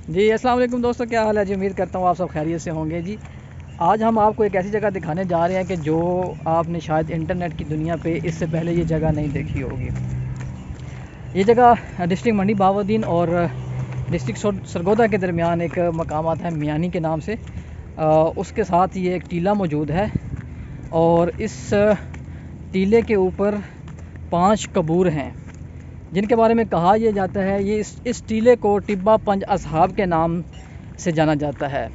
जी अस्सलाम वालेकुम दोस्तों, क्या हाल है जी। उम्मीद करता हूँ आप सब खैरियत से होंगे जी। आज हम आपको एक ऐसी जगह दिखाने जा रहे हैं कि जो आपने शायद इंटरनेट की दुनिया पे इससे पहले ये जगह नहीं देखी होगी। ये जगह डिस्ट्रिक्ट मंडी बहाउद्दीन और डिस्ट्रिक्ट सरगोदा के दरमियान एक मकाम आता है मियानी के नाम से। उसके साथ ये एक टीला मौजूद है और इस टीले के ऊपर 5 कबूर हैं जिनके बारे में कहा यह जाता है ये इस टीले को टिब्बा पंज असहाब के नाम से जाना जाता है।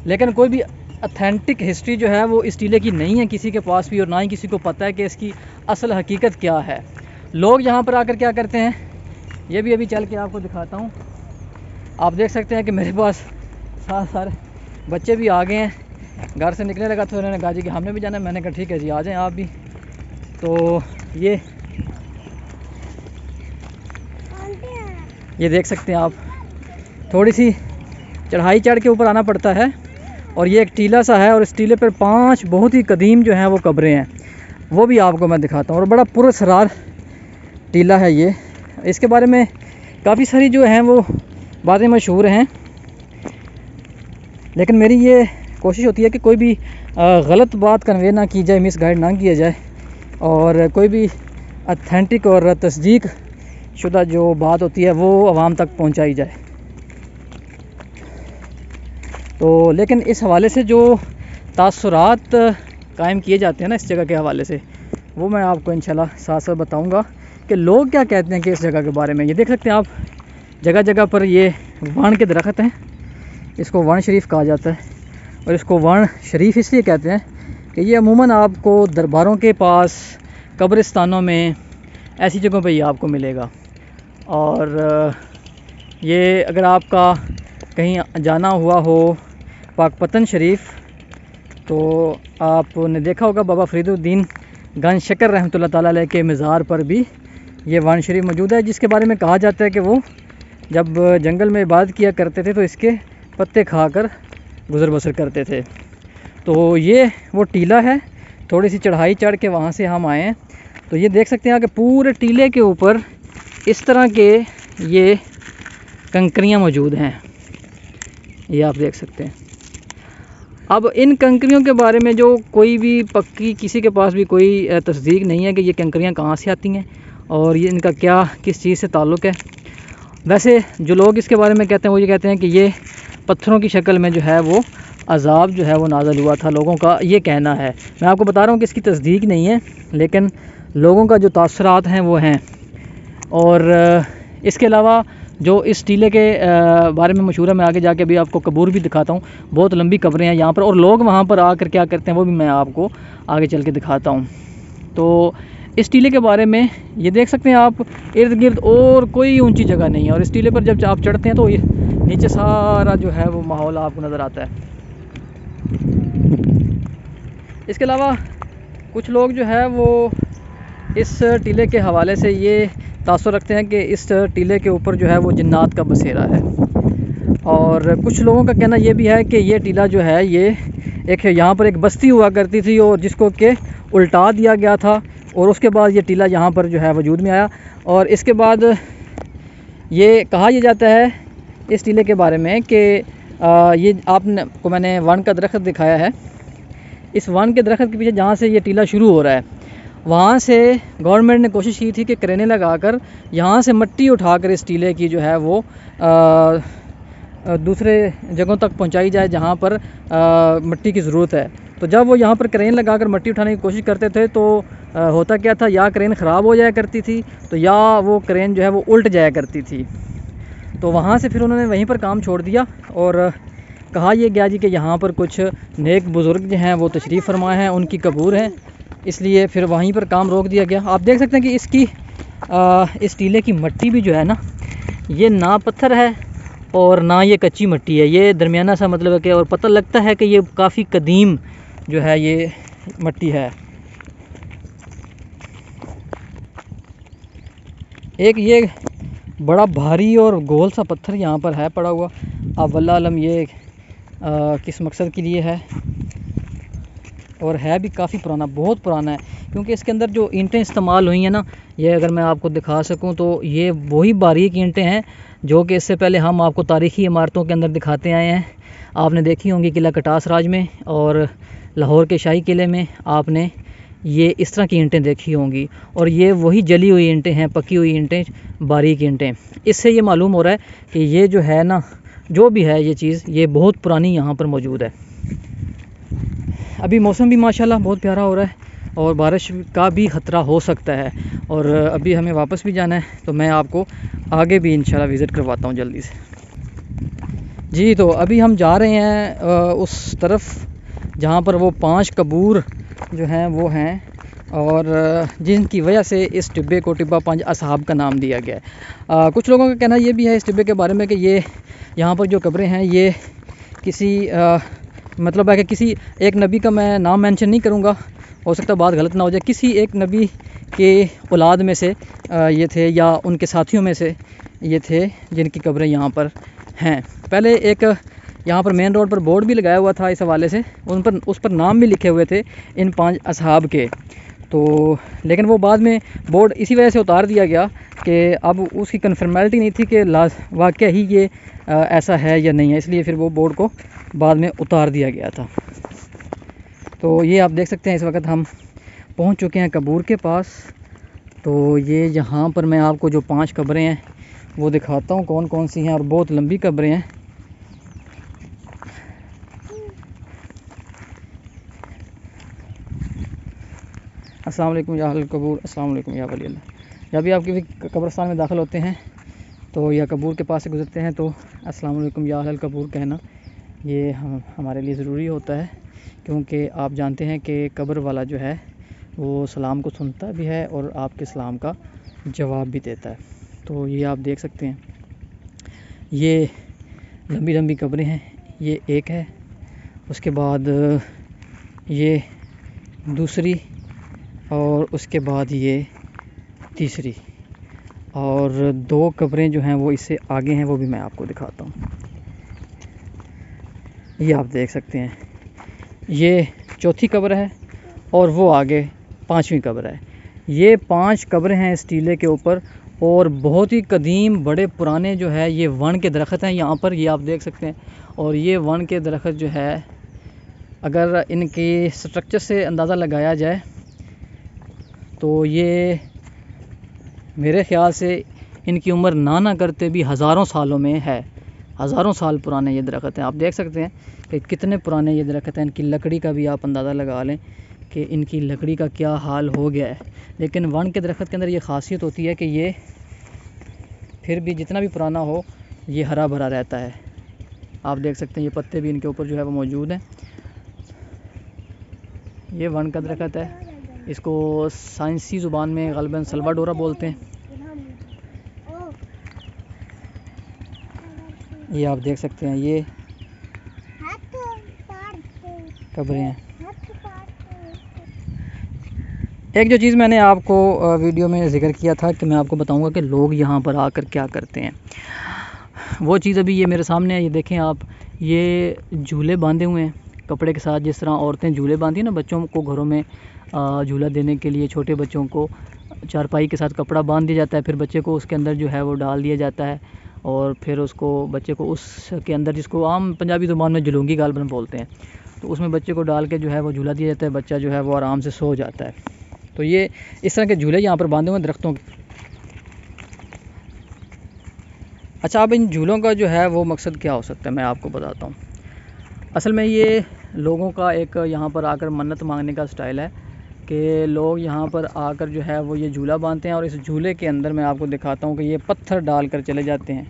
लेकिन कोई भी ऑथेंटिक हिस्ट्री जो है वो इस टीले की नहीं है किसी के पास भी, और ना ही किसी को पता है कि इसकी असल हकीकत क्या है। लोग यहाँ पर आकर क्या करते हैं ये भी अभी चल के आपको दिखाता हूँ। आप देख सकते हैं कि मेरे पास सारे बच्चे भी आ गए हैं। घर से निकलने लगा तो उन्होंने कहा जी कि हमने भी जाना है। मैंने कहा ठीक है जी, आ जाएं आप भी। तो ये देख सकते हैं आप, थोड़ी सी चढ़ाई चढ़ के ऊपर आना पड़ता है और ये एक टीला सा है और इस टीले पर 5 बहुत ही कदीम जो हैं वो कब्रें हैं, वो भी आपको मैं दिखाता हूँ। और बड़ा पुरअसरार टीला है ये। इसके बारे में काफ़ी सारी जो हैं वो बातें मशहूर हैं, लेकिन मेरी ये कोशिश होती है कि कोई भी गलत बात कन्वे ना की जाए, मिसगाइड ना किया जाए, और कोई भी ऑथेंटिक और तस्दीक शुदा जो बात होती है वो आवाम तक पहुंचाई जाए। तो लेकिन इस हवाले से जो तासुरात कायम किए जाते हैं ना इस जगह के हवाले से, वो मैं आपको इंशाल्लाह साथ साथ बताऊंगा कि लोग क्या कहते हैं कि इस जगह के बारे में। ये देख सकते हैं आप, जगह जगह पर ये वण के दरख्त हैं। इसको वण शरीफ कहा जाता है और इसको वण शरीफ इसलिए कहते हैं कि ये अमूमन आपको दरबारों के पास, कब्रिस्तानों में, ऐसी जगहों पे ये आपको मिलेगा। और ये अगर आपका कहीं जाना हुआ हो पाकपतन शरीफ, तो आपने देखा होगा बाबा फरीदुद्दीन गंज शकर रहमतुल्लाह ताला अलैह के मज़ार पर भी ये वन शरीफ मौजूद है, जिसके बारे में कहा जाता है कि वो जब जंगल में इबादत किया करते थे तो इसके पत्ते खाकर गुज़र बसर करते थे। तो ये वो टीला है, थोड़ी सी चढ़ाई चढ़ के वहाँ से हम आए हैं। तो ये देख सकते हैं कि पूरे टीले के ऊपर इस तरह के ये कंकरियाँ मौजूद हैं, ये आप देख सकते हैं। अब इन कंकरियों के बारे में जो कोई भी पक्की किसी के पास भी कोई तस्दीक नहीं है कि ये कंकरियाँ कहाँ से आती हैं और ये इनका क्या किस चीज़ से ताल्लुक़ है। वैसे जो लोग इसके बारे में कहते हैं वो ये कहते हैं कि ये पत्थरों की शक्ल में जो है वो अजाब जो है वो नाज़िल हुआ था, लोगों का ये कहना है। मैं आपको बता रहा हूँ कि इसकी तस्दीक नहीं है, लेकिन लोगों का जो तासुरात हैं वो हैं। और इसके अलावा जो इस टीले के बारे में मशहूर है, मैं आगे जाके भी आपको कबूर भी दिखाता हूँ। बहुत लंबी कब्रें हैं यहाँ पर और लोग वहाँ पर आकर क्या करते हैं वो भी मैं आपको आगे चल के दिखाता हूँ। तो इस टीले के बारे में ये देख सकते हैं आप, इर्द गिर्द और कोई ऊंची जगह नहीं है और इस टीले पर जब आप चढ़ते हैं तो ये नीचे सारा जो है वो माहौल आपको नज़र आता है। इसके अलावा कुछ लोग जो है वो इस टीले के हवाले से ये तासुर रखते हैं कि इस टीले के ऊपर जो है वो जिन्नात का बसेरा है। और कुछ लोगों का कहना ये भी है कि ये टीला जो है ये एक यहाँ पर एक बस्ती हुआ करती थी और जिसको कि उल्टा दिया गया था और उसके बाद ये टीला यहाँ पर जो है वजूद में आया। और इसके बाद ये कहा यह जाता है इस टीले के बारे में कि ये आपने को मैंने वन का दरख्त दिखाया है, इस वन के दरख्त के पीछे जहाँ से ये टीला शुरू हो रहा है वहाँ से गवर्नमेंट ने कोशिश की थी कि क्रेनें लगाकर यहाँ से मिट्टी उठाकर इस टीले की जो है वो दूसरे जगहों तक पहुँचाई जाए जहाँ पर मिट्टी की ज़रूरत है। तो जब वो यहाँ पर क्रेन लगाकर मिट्टी उठाने की कोशिश करते थे तो होता क्या था, या क्रेन ख़राब हो जाया करती थी तो या वो क्रेन जो है वो उल्ट जाया करती थी। तो वहाँ से फिर उन्होंने वहीं पर काम छोड़ दिया और कहा यह गया जी कि यहाँ पर कुछ नेक बुज़ुर्ग जो हैं वो तशरीफ़ फरमा हैं, उनकी कबूर हैं, इसलिए फिर वहीं पर काम रोक दिया गया। आप देख सकते हैं कि इसकी इस टीले की मिट्टी भी जो है ना, ये ना पत्थर है और ना ये कच्ची मिट्टी है, ये दरमियाना सा मतलब है कि, और पता लगता है कि ये काफ़ी कदीम जो है ये मिट्टी है। एक ये बड़ा भारी और गोल सा पत्थर यहाँ पर है पड़ा हुआ। अब वल्लाह आलम ये किस मकसद के लिए है, और है भी काफ़ी पुराना, बहुत पुराना है, क्योंकि इसके अंदर जो ईंटें इस्तेमाल हुई हैं ना, ये अगर मैं आपको दिखा सकूं तो ये वही बारीक ईंटें हैं जो कि इससे पहले हम आपको तारीख़ी इमारतों के अंदर दिखाते आए हैं। आपने देखी होंगी किला कटास राज में और लाहौर के शाही किले में आपने ये इस तरह की ईंटें देखी होंगी, और ये वही जली हुई ईंटें हैं, पकी हुई ईंटें, बारीक ईंटें। इससे ये मालूम हो रहा है कि ये जो है ना, जो भी है ये चीज़, ये बहुत पुरानी यहाँ पर मौजूद है। अभी मौसम भी माशाल्लाह बहुत प्यारा हो रहा है और बारिश का भी ख़तरा हो सकता है, और अभी हमें वापस भी जाना है, तो मैं आपको आगे भी इंशाल्लाह विज़िट करवाता हूँ जल्दी से। जी, तो अभी हम जा रहे हैं उस तरफ जहाँ पर वो 5 कबूर जो हैं वो हैं, और जिनकी वजह से इस टिब्बे को टिब्बा 5 असहाब का नाम दिया गया है। कुछ लोगों का कहना ये भी है इस टिब्बे के बारे में कि ये यहाँ पर जो कब्रें हैं ये किसी मतलब है कि किसी एक नबी का, मैं नाम मेंशन नहीं करूँगा, हो सकता है बात गलत ना हो जाए, किसी एक नबी के औलाद में से ये थे या उनके साथियों में से ये थे जिनकी कब्रें यहाँ पर हैं। पहले एक यहाँ पर मेन रोड पर बोर्ड भी लगाया हुआ था इस हवाले से, उस पर नाम भी लिखे हुए थे इन 5 असहाब के। तो लेकिन वो बाद में बोर्ड इसी वजह से उतार दिया गया कि अब उसकी कन्फर्मेलिटी नहीं थी कि वाकई ही ये ऐसा है या नहीं है, इसलिए फिर वो बोर्ड को बाद में उतार दिया गया था। तो ये आप देख सकते हैं इस वक्त हम पहुंच चुके हैं कबूर के पास। तो ये यहाँ पर मैं आपको जो 5 कब्रें हैं वो दिखाता हूँ कौन कौन सी हैं, और बहुत लंबी कब्रें हैं। अस्सलाम वालेकुम या अहल कबूर, अस्सलाम वालेकुम या वली अल्लाह। जब भी आप किसी कब्रिस्तान में दाखिल होते हैं तो या कबूर के पास से गुजरते हैं तो अस्सलाम वालेकुम या अहल कबूर कहना ये हमारे लिए ज़रूरी होता है, क्योंकि आप जानते हैं कि कब्र वाला जो है वो सलाम को सुनता भी है और आपके सलाम का जवाब भी देता है। तो ये आप देख सकते हैं, ये लंबी लंबी कब्रें हैं। ये एक है, उसके बाद ये दूसरी, और उसके बाद ये तीसरी, और 2 कब्रें जो हैं वो इससे आगे हैं, वो भी मैं आपको दिखाता हूँ। ये आप देख सकते हैं, ये चौथी कब्र है और वो आगे 5वीं कब्र है। ये 5 कब्रें हैं इस टीले के ऊपर, और बहुत ही कदीम बड़े पुराने जो है ये वन के दरख्त हैं यहाँ पर, ये आप देख सकते हैं। और ये वन के दरख्त जो है, अगर इनके स्ट्रक्चर से अंदाज़ा लगाया जाए तो ये मेरे ख़्याल से इनकी उम्र ना करते भी हज़ारों सालों में है। हज़ारों साल पुराने ये दरख्त हैं। आप देख सकते हैं कि कितने पुराने ये दरख्त हैं। इनकी लकड़ी का भी आप अंदाज़ा लगा लें कि इनकी लकड़ी का क्या हाल हो गया है। लेकिन वन के दरख्त के अंदर ये ख़ासियत होती है कि ये फिर भी जितना भी पुराना हो ये हरा भरा रहता है। आप देख सकते हैं ये पत्ते भी इनके ऊपर जो है वो मौजूद हैं। ये वन का दरख्त है, इसको साइंसी ज़ुबान में ग़ालिबन सल्वाडोरा बोलते हैं। ये आप देख सकते हैं, ये कब्रें हैं। एक जो चीज़ मैंने आपको वीडियो में ज़िक्र किया था कि मैं आपको बताऊंगा कि लोग यहाँ पर आकर क्या करते हैं, वो चीज़ अभी ये मेरे सामने है। ये देखें आप, ये झूले बांधे हुए हैं कपड़े के साथ। जिस तरह औरतें झूले बांधी हैं ना बच्चों को घरों में झूला देने के लिए, छोटे बच्चों को चारपाई के साथ कपड़ा बांध दिया जाता है, फिर बच्चे को उसके अंदर जो है वो डाल दिया जाता है, और फिर उसको बच्चे को उसके अंदर, जिसको आम पंजाबी ज़ुबान में जुलूंगी गालबन बोलते हैं, तो उसमें बच्चे को डाल के जो है वो झूला दिया जाता है। बच्चा जो है वो आराम से सो जाता है। तो ये इस तरह के झूले यहाँ पर बांधे हुए हैं दरख्तों के। अच्छा, अब इन झूलों का जो है वो मकसद क्या हो सकता है, मैं आपको बताता हूँ। असल में ये लोगों का एक यहाँ पर आकर मन्नत मांगने का स्टाइल है कि लोग यहाँ पर आकर जो है वो ये झूला बांधते हैं, और इस झूले के अंदर मैं आपको दिखाता हूँ कि ये पत्थर डालकर चले जाते हैं।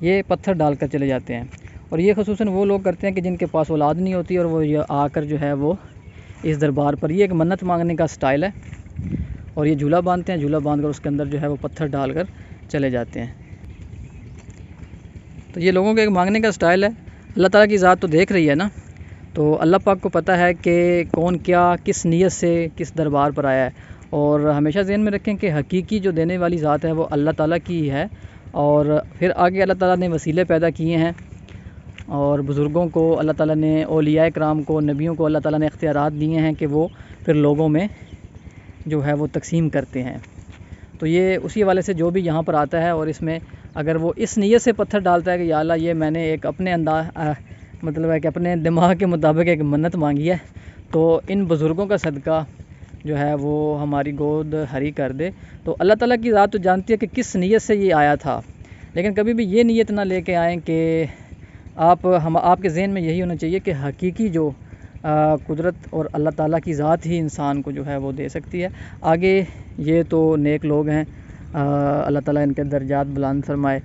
ये पत्थर डालकर चले जाते हैं, और ये ख़ुसूसन वो लोग करते हैं कि जिनके पास औलाद नहीं होती, और वो ये आकर जो है वो इस दरबार पर, ये एक मन्नत मांगने का स्टाइल है, और ये झूला बांधते हैं। झूला बांध कर उसके अंदर जो है वो पत्थर डालकर चले जाते हैं। तो ये लोगों के एक मांगने का स्टाइल है। अल्लाह ताला की ज़ात तो देख रही है ना, तो अल्लाह पाक को पता है कि कौन क्या किस नीयत से किस दरबार पर आया है। और हमेशा ज़हन में रखें कि हकीकी जो देने वाली ज़ात है वो अल्लाह ताला की ही है, और फिर आगे अल्लाह ताला ने वसीले पैदा किए हैं, और बुज़ुर्गों को अल्लाह ताला ने, औलिया कराम को, नबियों को अल्लाह ताला ने इख्तियारात दिए हैं कि वो फिर लोगों में जो है वो तकसीम करते हैं। तो ये उसी हवाले से जो भी यहाँ पर आता है और इसमें अगर वो इस नीयत से पत्थर डालता है कि या अल्लाह ये मैंने एक अपने मतलब है कि अपने दिमाग के मुताबिक एक मन्नत मांगी है, तो इन बुज़ुर्गों का सदका जो है वो हमारी गोद हरी कर दे। तो अल्लाह ताला की ज़ात तो जानती है कि किस नीयत से ये आया था, लेकिन कभी भी ये नीयत ना लेके आएँ कि आपके ज़हन में यही होना चाहिए कि हकीकी जो कुदरत और अल्लाह ताला की ज़ात ही इंसान को जो है वो दे सकती है। आगे ये तो नेक लोग हैं, अल्लाह ताला इनके दर्जात बुलंद फरमाए।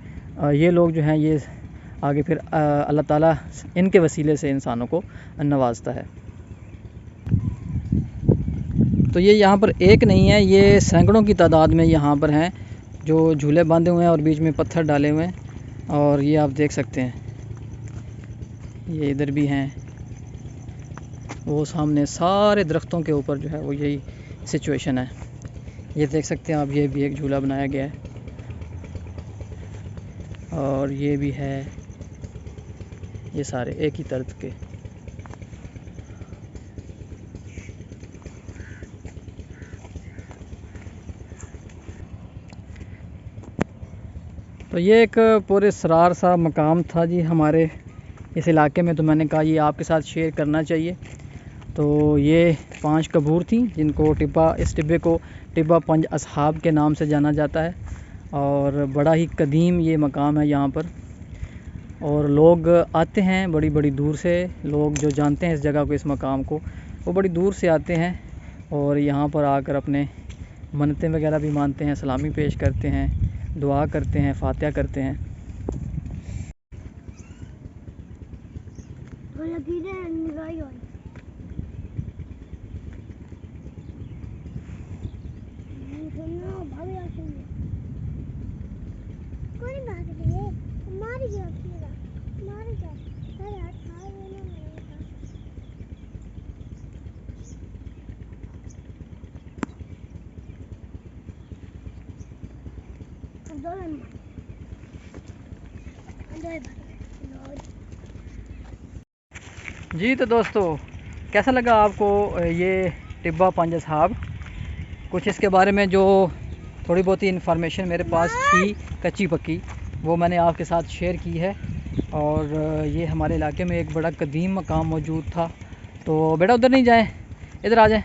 ये लोग जो हैं ये आगे फिर अल्लाह ताला इनके वसीले से इंसानों को नवाजता है। तो ये यहाँ पर एक नहीं है, ये सैकड़ों की तादाद में यहाँ पर हैं जो झूले बांधे हुए हैं और बीच में पत्थर डाले हुए हैं। और ये आप देख सकते हैं, ये इधर भी हैं, वो सामने सारे दरख्तों के ऊपर जो है वो यही सिचुएशन है। ये देख सकते हैं आप, ये भी एक झूला बनाया गया है और ये भी है, ये सारे एक ही तर्ज के। तो ये एक पूरे सरार सा मकाम था जी हमारे इस इलाके में, तो मैंने कहा ये आपके साथ शेयर करना चाहिए। तो ये 5 कबूर थी जिनको इस टिब्बे को टिब्बा 5 असहाब के नाम से जाना जाता है और बड़ा ही कदीम ये मकाम है यहाँ पर। और लोग आते हैं बड़ी बड़ी दूर से, लोग जो जानते हैं इस जगह को, इस मकाम को, वो बड़ी दूर से आते हैं और यहाँ पर आकर अपने मन्नतें वगैरह भी मानते हैं, सलामी पेश करते हैं, दुआ करते हैं, फातिहा करते हैं। जी तो दोस्तों, कैसा लगा आपको ये टिब्बा 5 असहाब? कुछ इसके बारे में जो थोड़ी बहुत ही इन्फॉर्मेशन मेरे पास थी कच्ची पक्की, वो मैंने आपके साथ शेयर की है। और ये हमारे इलाके में एक बड़ा कदीम मकाम मौजूद था। तो बेटा उधर नहीं जाएं, इधर आ जाएं,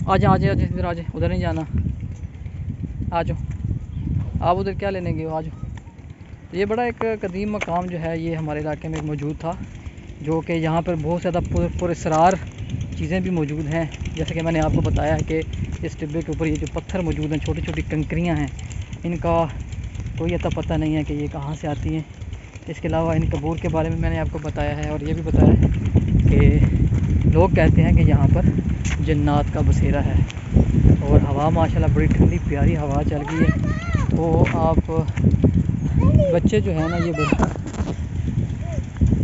आ जाए इधर आ जाए, उधर नहीं जाना, आ जाओ, आप उधर क्या लेने गए हो, आ जाओ। तो ये बड़ा एक कदीम मकाम जो है ये हमारे इलाके में मौजूद था, जो कि यहाँ पर बहुत ज़्यादा पुरस्रार चीज़ें भी मौजूद हैं। जैसे कि मैंने आपको बताया है कि इस टिब्बे के ऊपर ये जो पत्थर मौजूद हैं, छोटी छोटी कंकरियाँ हैं, इनका कोई अता पता नहीं है कि ये कहाँ से आती हैं। इसके अलावा इन कबूर के बारे में मैंने आपको बताया है और ये भी बताया है कि लोग कहते हैं कि यहाँ पर जन्नात का बसेरा है और हवा माशाल्लाह बड़ी ठंडी प्यारी हवा चल गई है। तो आप बच्चे जो है ना, ये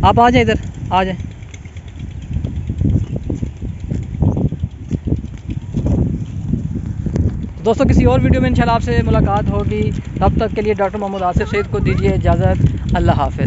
आप आ जाए, इधर आ जाए। दोस्तों किसी और वीडियो में इंशाल्लाह आपसे मुलाकात होगी, तब तक के लिए डॉक्टर मोहम्मद आसिफ सईद को दीजिए इजाज़त। अल्लाह हाफ़िज़।